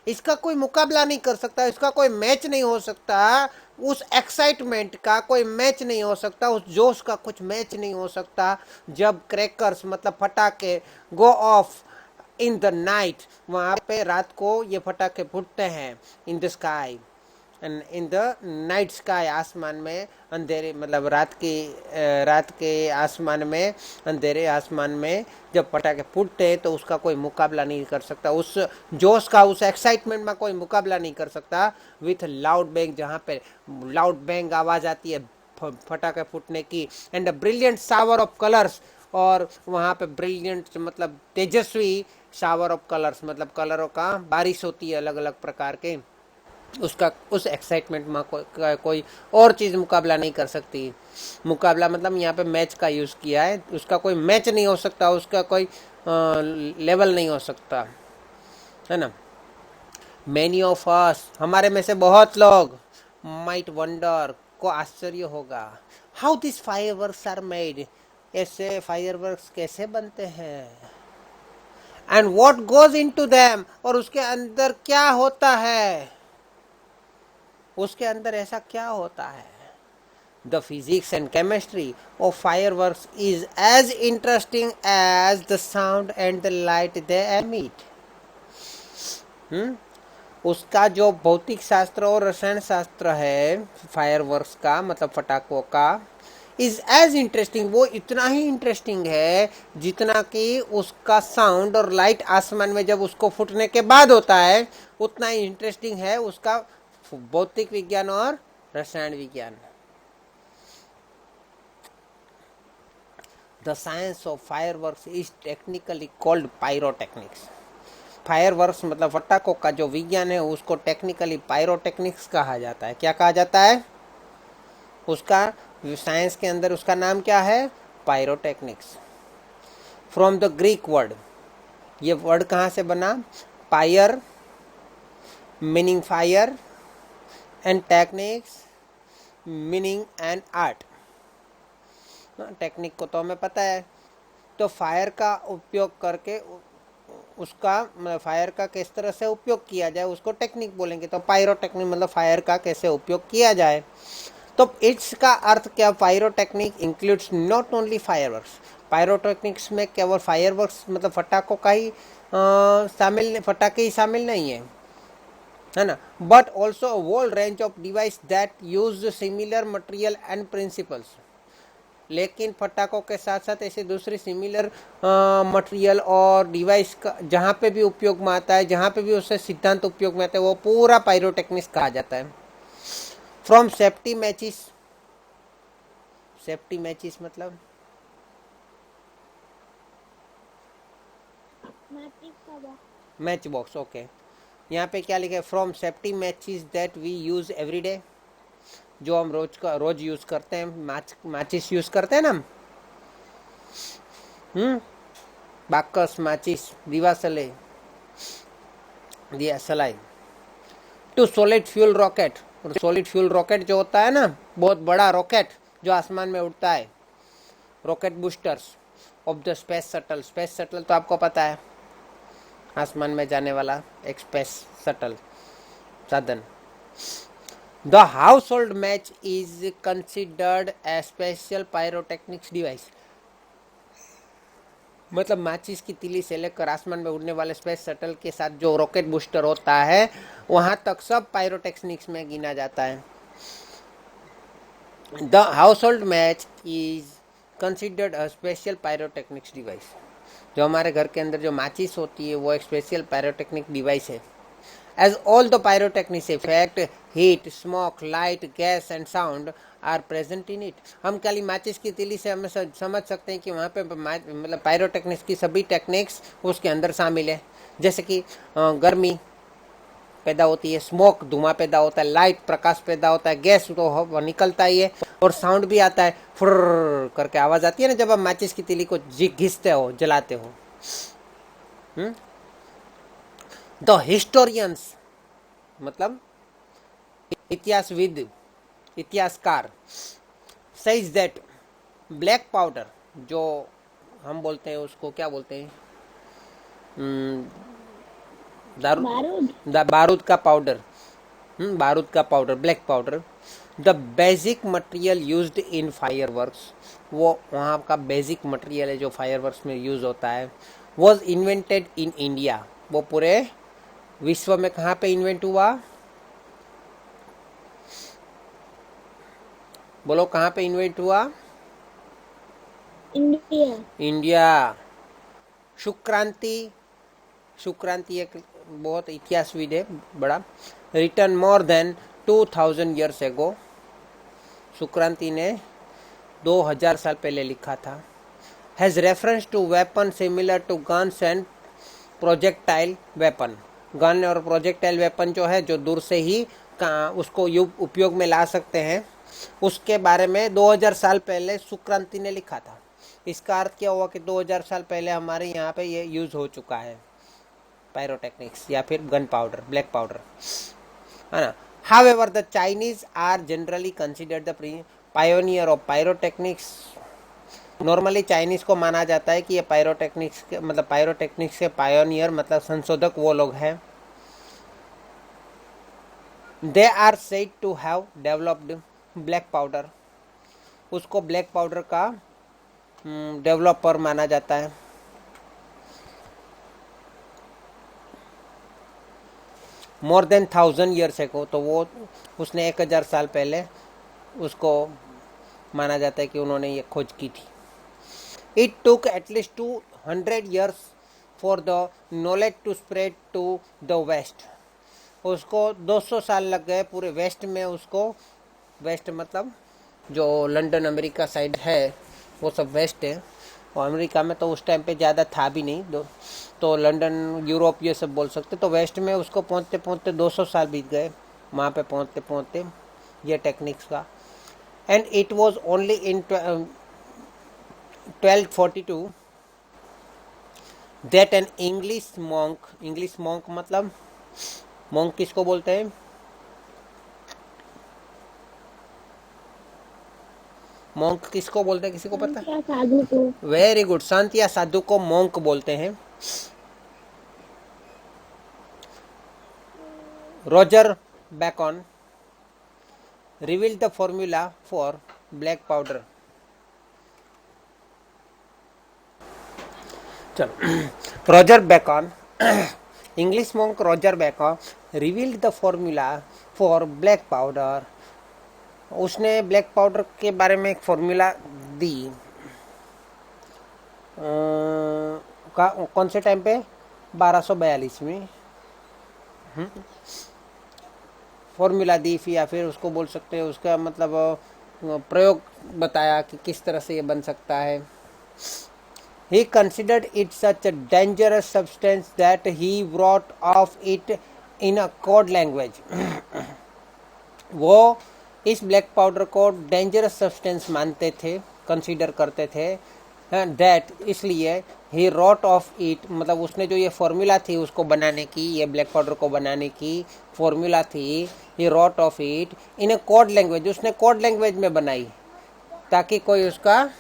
इसका कोई मुकाबला नहीं कर सकता, इसका कोई मैच नहीं हो सकता। उस एक्साइटमेंट का कोई मैच नहीं हो सकता, उस जोश का कुछ मैच नहीं हो सकता जब क्रैकर्स मतलब पटाखे गो ऑफ इन द नाइट, वहां पे रात को ये पटाखे फूटते हैं। In the sky, in the night sky, आसमान में अंधेरे मतलब रात के आसमान में, अंधेरे आसमान में जब पटाखे फूटते हैं तो उसका कोई मुकाबला नहीं कर सकता, उस जोश का, उस एक्साइटमेंट में कोई मुकाबला नहीं कर सकता। विथ लाउड बैंग, जहाँ पे लाउड बैंग आवाज आती है पटाखे फूटने की, and a brilliant shower of colours, और वहाँ पे ब्रिलियंट मतलब तेजस्वी शावर ऑफ कलर्स मतलब कलरों का बारिश होती है अलग अलग प्रकार के। उसका, उस एक्साइटमेंट में कोई और चीज़ मुकाबला नहीं कर सकती। मुकाबला मतलब यहाँ पे मैच का यूज़ किया है, उसका कोई मैच नहीं हो सकता, उसका कोई लेवल नहीं हो सकता, है ना। मैनी ऑफ अस, हमारे में से बहुत लोग, माइट वंडर, को आश्चर्य होगा, how this fireworks are made, ऐसे फायरवर्क्स कैसे बनते हैं, and what goes into them, और उसके अंदर क्या होता है, उसके अंदर ऐसा क्या होता है। The physics and chemistry of fireworks is as interesting as the sound and the light they emit. उसका जो भौतिक शास्त्र और रसायन शास्त्र है फायरवर्क्स का मतलब पटाखों का, इज एज इंटरेस्टिंग, वो इतना ही इंटरेस्टिंग है जितना कि उसका साउंड और लाइट आसमान में जब उसको फूटने के बाद होता है उतना ही इंटरेस्टिंग है उसका भौतिक विज्ञान और रसायन विज्ञान। The science of fireworks is technically called pyrotechnics. Fireworks मतलब फटाकों का जो विज्ञान है उसको टेक्निकली पायरोटेक्निक्स कहा जाता है। क्या कहा जाता है? उसका साइंस के अंदर उसका नाम क्या है? Pyrotechnics. From the Greek word, ये वर्ड कहाँ से बना? Pyr meaning fire and technics meaning and art. Technique को तो हमें पता है, तो फायर का उपयोग करके उसका फायर का किस तरह से उपयोग किया जाए उसको टेक्निक बोलेंगे। तो पायरोटेक्निक मतलब फायर का कैसे उपयोग किया जाए। तो इसका अर्थ क्या? Pyrotechnic includes not only fireworks. Pyrotechnics में केवल फायरवर्क्स मतलब फटाकों का ही शामिल, फटाके ही शामिल नहीं है ना, but also a whole range of device that use similar material and principles. लेकिन फटाकों के साथ साथ ऐसे दूसरे सिमिलर मटेरियल और डिवाइस का जहाँ पे भी उपयोग में आता है, जहाँ पे भी उससे सिद्धांत उपयोग में आता है, वो पूरा पायरोटेक्निक्स कहा जाता है। From safety matches, safety matches मतलब मैच बॉक्स। ओके, यहाँ पे क्या लिखा है? From safety matches that we use every day, जो हम रोज यूज करते हैं। माचिस यूज करते हैं ना हम, बाकस, माचिस, दिया सलाई। टू सॉलिड फ्यूल रॉकेट, और सॉलिड फ्यूल रॉकेट जो होता है ना, बहुत बड़ा रॉकेट जो आसमान में उड़ता है, rocket boosters of the space shuttle. Space shuttle तो आपको पता है, आसमान में जाने वाला एक स्पेस शटल साधन। The house hold match is considered a special pyrotechnics device. मतलब माचिस की तीली से लेकर आसमान में उड़ने वाले स्पेस शटल के साथ जो रॉकेट बूस्टर होता है वहां तक सब पायरोटेक्निक्स में गिना जाता है। The house hold match is considered a special pyrotechnics device. जो हमारे घर के अंदर जो माचिस होती है वो एक स्पेशल पायरोटेक्निक डिवाइस है। As all the pyrotechnics effect, heat, smoke, light, gas and sound are present in it। हम खाली माचिस की तीली से हमें समझ सकते हैं कि वहाँ पे मतलब पायरोटेक्निक्स की सभी टेक्निक्स उसके अंदर शामिल है। जैसे कि गर्मी पैदा होती है, स्मोक धुआं पैदा होता है, लाइट प्रकाश पैदा होता है, गैस तो निकलता ही है, और साउंड भी आता है, फुर्र करके आवाज आती है ना जब आप माचिस की तीली को घिसते हो, जलाते हो। द हिस्टोरियंस मतलब इतिहासविद, इतिहासकार, सेज दैट ब्लैक पाउडर, जो हम बोलते हैं उसको क्या बोलते हैं, बारूद का पाउडर, बारूद का powder, black powder, the basic material used in fireworks, वो वहाँ का बेसिक मटेरियल है जो फायरवर्क्स में यूज होता है, वॉज इन्वेंटेड इन इंडिया। वो पूरे विश्व में कहाँ पे इन्वेंट हुआ? बोलो कहाँ पे इन्वेंट हुआ? इंडिया। इंडिया। शुक्रांति, शुक्रांति एक बहुत इतिहासविद है बड़ा, return more than 2000 years ago. शुक्रांति ने 2000 साल पहले लिखा था। Has reference to weapon similar to guns and projectile weapon. Gun और प्रोजेक्टाइल वेपन जो है जो दूर से ही उसको उपयोग में ला सकते हैं, उसके बारे में 2000 साल पहले शुक्रांति ने लिखा था। इसका अर्थ क्या हुआ कि 2000 साल पहले हमारे यहाँ पे ये यूज हो चुका है पायरोटेक्निक्स या फिर गन पाउडर, ब्लैक पाउडर, है ना। However the Chinese are generally considered the pioneer of pyrotechnics. Normally Chinese को माना जाता है कि ये पायरोटेक्निक्स के मतलब पायरोटेक्निक्स के पायोनियर मतलब संशोधक वो लोग हैं। They are said to have developed black powder. उसको ब्लैक पाउडर का डेवलपर माना जाता है। मोर देन 1000 ईयर्स एगो, तो वो उसने 1000 साल पहले उसको माना जाता है कि उन्होंने ये खोज की थी। It took at least 200 years for the knowledge to spread to the west. उसको 200 साल लग गए पूरे वेस्ट में, उसको वेस्ट मतलब जो लंदन अमेरिका साइड है वो सब वेस्ट है, और अमेरिका में तो उस टाइम पे ज़्यादा था भी नहीं तो लंदन यूरोप ये सब बोल सकते। तो वेस्ट में उसको पहुंचते पहुंचते 200 साल बीत गए वहाँ पे पहुंचते पहुंचते ये टेक्निक्स का। And it was only in 1242 that an English monk मतलब मॉन्क किसको बोलते हैं? मॉन्क किसको बोलते हैं, किसी को पता? क्या साधु को। वेरी गुड, संत या साधु को मॉन्क बोलते हैं। Roger Bacon revealed the formula for black powder। चलो Roger Bacon English monk Roger Bacon revealed the formula for black powder. उसने ब्लैक पाउडर के बारे में एक फॉर्मूला दी। कौन से टाइम पे? 1242 में फॉर्मूला दी या फिर उसको बोल सकते हैं उसका मतलब प्रयोग बताया कि किस तरह से ये बन सकता है। He considered it such a dangerous substance that he wrote of it in a code language। वो इस ब्लैक पाउडर को डेंजरस सब्सटेंस मानते थे, कंसीडर करते थे। दैट इसलिए ही रॉट ऑफ इट मतलब उसने जो ये फॉर्मूला थी उसको बनाने की, ये ब्लैक पाउडर को बनाने की फॉर्मूला थी, he wrote of it in a code language. उसने कोड लैंग्वेज में बनाई ताकि कोई उसका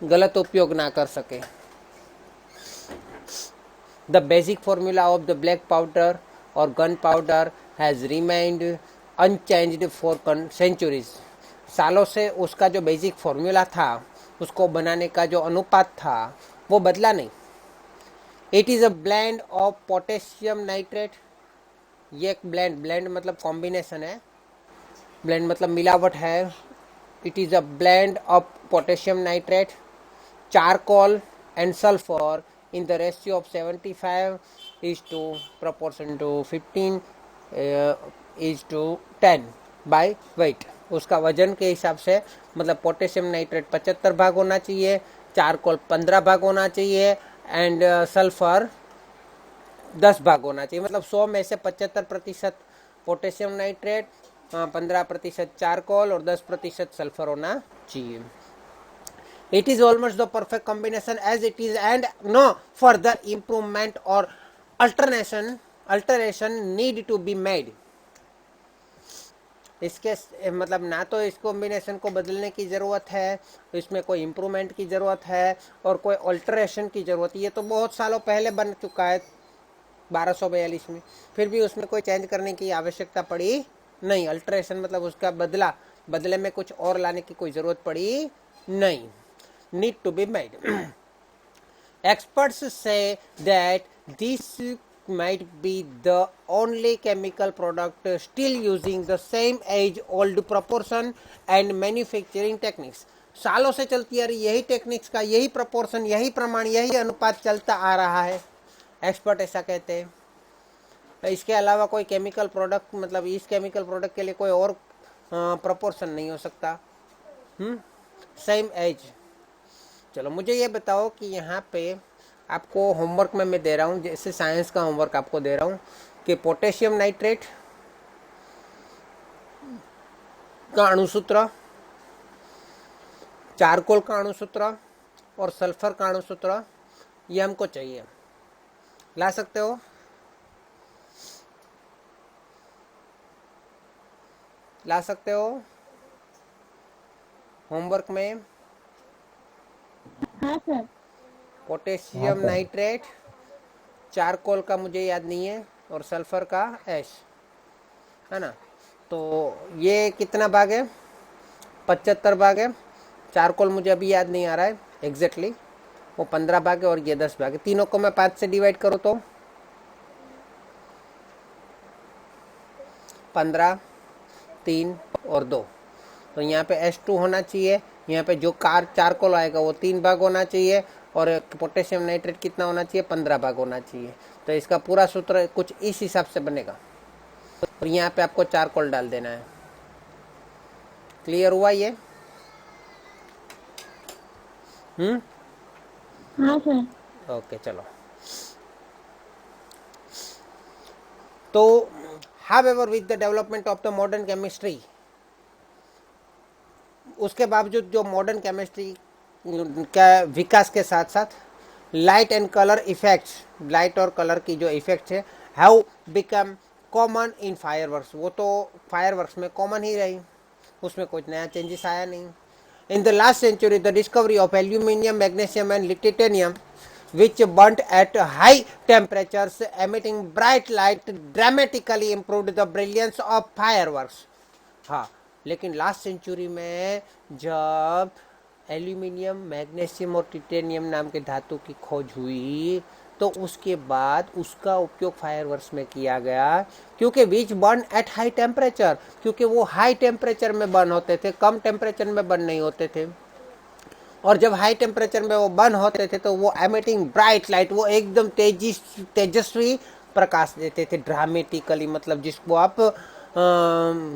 गलत उपयोग ना कर सके। The basic formula of the black powder और gun powder has remained unchanged for centuries. सालों से उसका जो बेसिक फॉर्मूला था, उसको बनाने का जो अनुपात था वो बदला नहीं। It is a blend of potassium nitrate. ये एक ब्लेंड मतलब कॉम्बिनेशन है, ब्लेंड मतलब मिलावट है। It is a blend of potassium nitrate, charcoal and sulphur in the ratio of 75 is to proportion to 15 is to 10 by weight। उसका वजन के हिसाब से मतलब पोटेशियम नाइट्रेट 75 भाग होना चाहिए, चारकोल 15 भाग होना चाहिए एंड सल्फर 10 भाग होना चाहिए। मतलब 100 में से 75% पोटेशियम नाइट्रेट, 15% चारकोल और 10% सल्फर होना चाहिए। It is almost the perfect combination as it is and no further improvement or alteration need to be made। इसके मतलब ना तो इस कॉम्बिनेशन को बदलने की ज़रूरत है, इसमें कोई इम्प्रूवमेंट की ज़रूरत है और कोई अल्टरेशन की ज़रूरत है। ये तो बहुत सालों पहले बन चुका है 1242 में, फिर भी उसमें कोई चेंज करने की आवश्यकता पड़ी नहीं। अल्टरेशन मतलब उसका बदले में कुछ और लाने की कोई ज़रूरत पड़ी नहीं। need to be made। Experts say that this might be the only chemical product still using the same age-old proportion and manufacturing techniques। सालों से चलती आ रही यही टेक्निक्स का यही प्रपोर्शन, यही प्रमाण, यही अनुपात चलता आ रहा है। एक्सपर्ट ऐसा कहते हैं। इसके अलावा कोई केमिकल प्रोडक्ट मतलब इस केमिकल प्रोडक्ट के लिए कोई और प्रपोर्शन नहीं हो सकता। Same age. चलो मुझे ये बताओ कि यहाँ पे आपको होमवर्क में मैं दे रहा हूँ, जैसे साइंस का होमवर्क आपको दे रहा हूँ कि पोटेशियम नाइट्रेट का अणुसूत्र, चारकोल का अणुसूत्र और सल्फर का अणुसूत्र ये हमको चाहिए। ला सकते हो? ला सकते हो होमवर्क में? हाँ सर। पोटेशियम नाइट्रेट, चारकोल का मुझे याद नहीं है और सल्फर का ऐश है ना। तो ये कितना भाग है? 75 भाग है। चारकोल मुझे अभी याद नहीं आ रहा है एग्जैक्टली, वो 15 भाग है और ये 10 भाग है। तीनों को मैं 5 से डिवाइड करूँ तो 15, 3 और 2, तो यहाँ पे H2 होना चाहिए, यहाँ पे जो चारकोल आएगा वो 3 भाग होना चाहिए, और पोटेशियम नाइट्रेट कितना होना चाहिए, 15 भाग होना चाहिए। तो इसका पूरा सूत्र कुछ इस हिसाब से बनेगा, और यहाँ पे आपको चारकोल डाल देना है। क्लियर हुआ ये? हाँ सर। ओके चलो। तो however with the development of the modern chemistry, उसके बावजूद जो मॉडर्न केमिस्ट्री का विकास के साथ साथ light and colour effects, light और कलर की जो इफेक्ट्स है, have become common in fireworks, वो तो फायरवर्क्स में कॉमन ही रही, उसमें कुछ नया चेंजेस आया नहीं। In the last century the discovery of aluminium, magnesium and titanium which burnt at high temperatures emitting bright light dramatically improved the brilliance of fireworks। हाँ, लेकिन लास्ट सेंचुरी में जब एल्यूमिनियम, मैग्नीशियम और टिटेनियम नाम के धातु की खोज हुई, तो उसके बाद उसका उपयोग फायरवर्क्स में किया गया, क्योंकि विच बर्न एट हाई टेम्परेचर, क्योंकि वो हाई टेम्परेचर में बर्न होते थे, कम टेम्परेचर में बर्न नहीं होते थे। और जब हाई टेम्परेचर में वो बर्न होते थे तो वो एमिटिंग ब्राइट लाइट, वो एकदम तेजस्वी प्रकाश देते थे, ड्रामेटिकली, मतलब जिसको आप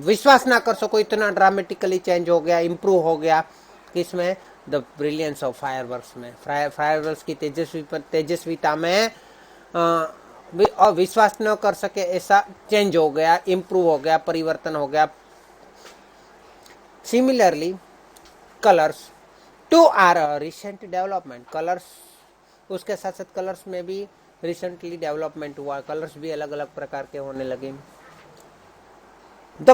विश्वास ना कर सको, इतना ड्रामेटिकली चेंज हो गया, इम्प्रूव हो गया किसमें, द ब्रिलियंस ऑफ फायरवर्क्स में। फायरवर्क्स की तेजस्विता में और विश्वास न कर सके ऐसा चेंज हो गया, इम्प्रूव हो गया, परिवर्तन हो गया। Similarly colours too are recent development, colours उसके साथ साथ कलर्स में भी रिसेंटली डेवलपमेंट हुआ, कलर्स भी अलग अलग प्रकार के होने लगे। The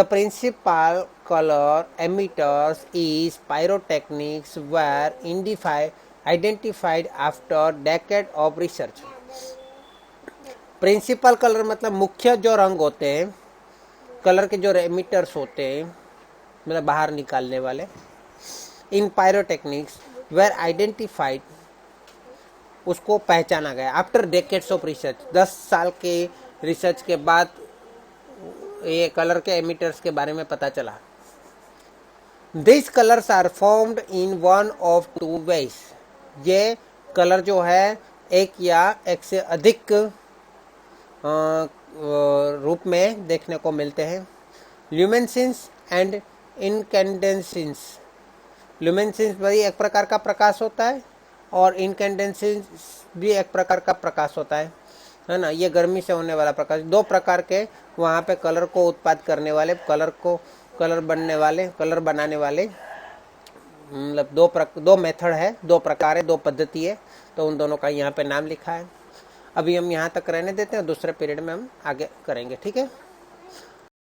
principal colour emitters is pyrotechnics were identified after decade of research. Principal colour मतलब मुख्य जो रंग होते हैं, कलर के जो एमिटर्स होते हैं, मतलब बाहर निकालने वाले, इन पायरोटेक्निक्स वेर आइडेंटिफाइड, उसको पहचाना गया आफ्टर डेकेड्स ऑफ रिसर्च, 10 साल के रिसर्च के बाद ये कलर के एमिटर्स के बारे में पता चला। This colours are formed in one of two ways, ये कलर जो है एक या एक से अधिक रूप में देखने को मिलते हैं। ल्यूमिनेसेंस एंड इनकैंडेसेंस, ल्यूमिनेसेंस भी एक प्रकार का प्रकाश होता है और इनकैंडेसेंस भी एक प्रकार का प्रकाश होता है ना, ये गर्मी से होने वाला प्रकाश। दो प्रकार के वहाँ पे कलर को उत्पाद करने वाले, कलर बनाने वाले, मतलब दो मेथड है, दो प्रकार है, दो पद्धति है, तो उन दोनों का यहाँ पे नाम लिखा है। अभी हम यहाँ तक रहने देते हैं, दूसरे पीरियड में हम आगे करेंगे, ठीक है।